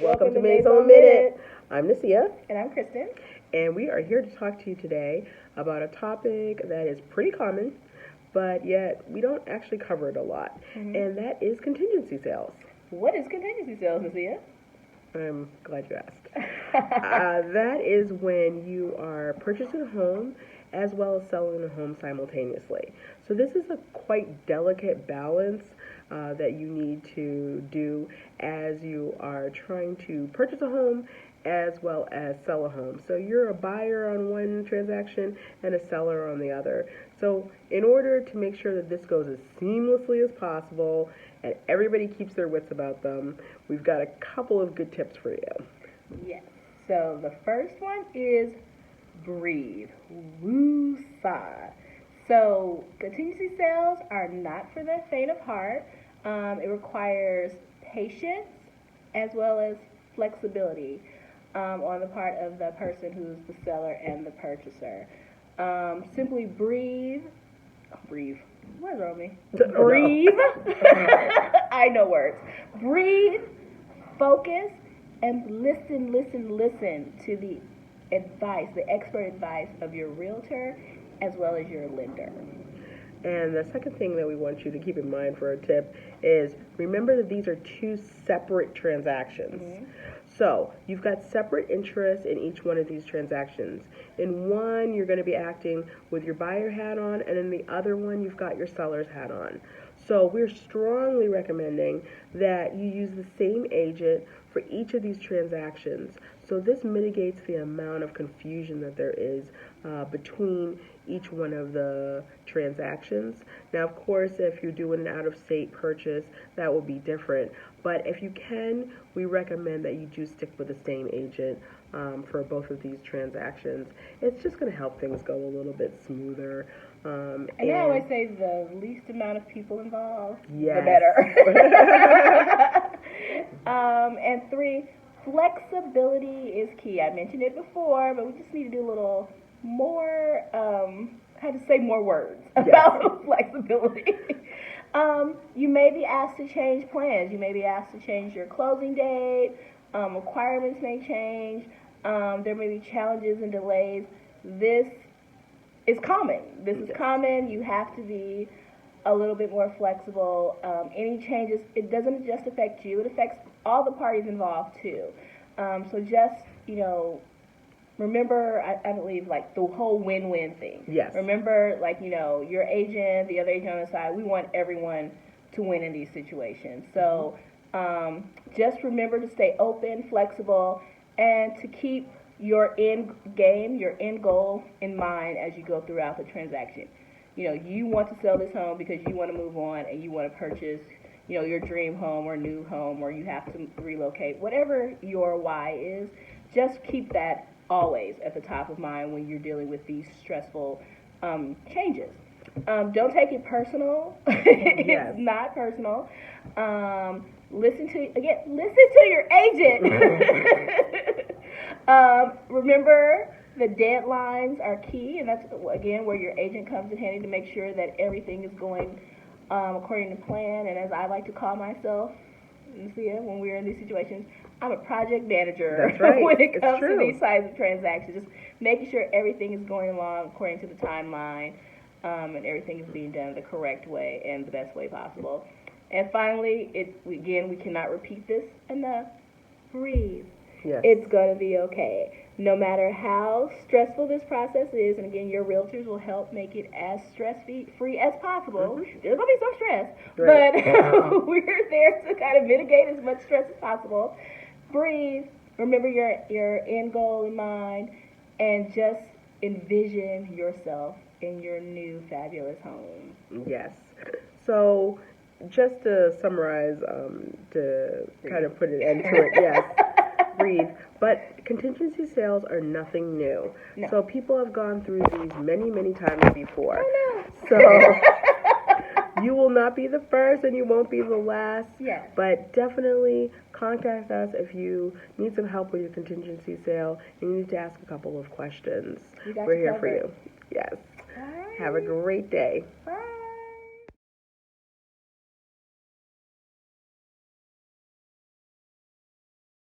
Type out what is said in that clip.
Welcome to Maisons Minute. I'm Nasya. And I'm Kristin. And we are here to talk to you today about a topic that is pretty common, but yet we don't actually cover it a lot. And that is contingency sales. What is contingency sales, Nasya? I'm glad you asked. That is when you are purchasing a home as well as selling a home simultaneously. So this is a quite delicate balance that you need to do as you are trying to purchase a home as well as sell a home. So you're a buyer on one transaction and a seller on the other. So in order to make sure that this goes as seamlessly as possible and everybody keeps their wits about them, we've got a couple of good tips for you. Yes. So the first one is breathe. Woo-sa. So contingency sales are not for the faint of heart. It requires patience as well as flexibility on the part of the person who's the seller and the purchaser. Simply breathe. Breathe. What's wrong with me? Breathe. I know words. Breathe, focus, and listen to the advice, the expert advice of your realtor as well as your lender. And the second thing that we want you to keep in mind for our tip is remember that these are two separate transactions. So you've got separate interests in each one of these transactions. In one, you're going to be acting with your buyer hat on, and in the other one, you've got your seller's hat on. So we're strongly recommending that you use the same agent for each of these transactions. So this mitigates the amount of confusion that there is between each one of the transactions. Now, of course, if you're doing an out-of-state purchase, that will be different. But if you can, we recommend that you do stick with the same agent for both of these transactions. It's just going to help things go a little bit smoother. And I always say the least amount of people involved, yes, the better. And 3, flexibility is key. I mentioned it before, but we just need to do a little more, more words about flexibility. You may be asked to change plans. You may be asked to change your closing date. Requirements may change. There may be challenges and delays. This is common. This is common. You have to be a little bit more flexible. Any changes, it doesn't just affect you. It affects all the parties involved too. So just, remember, I believe, like, the whole win-win thing. Yes. Remember, your agent, the other agent on the side, we want everyone to win in these situations. So just remember to stay open, flexible, and to keep your end game, your end goal in mind as you go throughout the transaction. You want to sell this home because you want to move on and you want to purchase, your dream home or new home, or you have to relocate. Whatever your why is, just keep that always at the top of mind when you're dealing with these stressful changes. Don't take it personal. It's not personal. Listen to your agent. Remember, the deadlines are key, and that's, again, where your agent comes in handy to make sure that everything is going according to plan. And as I like to call myself, when we're in these situations, I'm a project manager. That's right. When it comes to these types of transactions, just making sure everything is going along according to the timeline, and everything is being done the correct way and the best way possible. And finally, we cannot repeat this enough. Breathe. Yes. It's going to be okay. No matter how stressful this process is, and again, your realtors will help make it as stress-free as possible. There's going to be some stress, but we're there to kind of mitigate as much stress as possible. Breathe. Remember your end goal in mind, and just envision yourself in your new fabulous home. Yes. So, just to summarize, to kind of put an end to it, yes, breathe. But contingency sales are nothing new. No. So people have gone through these many, many times before. I know. So you will not be the first and you won't be the last. Yes. But definitely contact us if you need some help with your contingency sale and you need to ask a couple of questions. We're here for you. Yes. All right. Have a great day. Bye.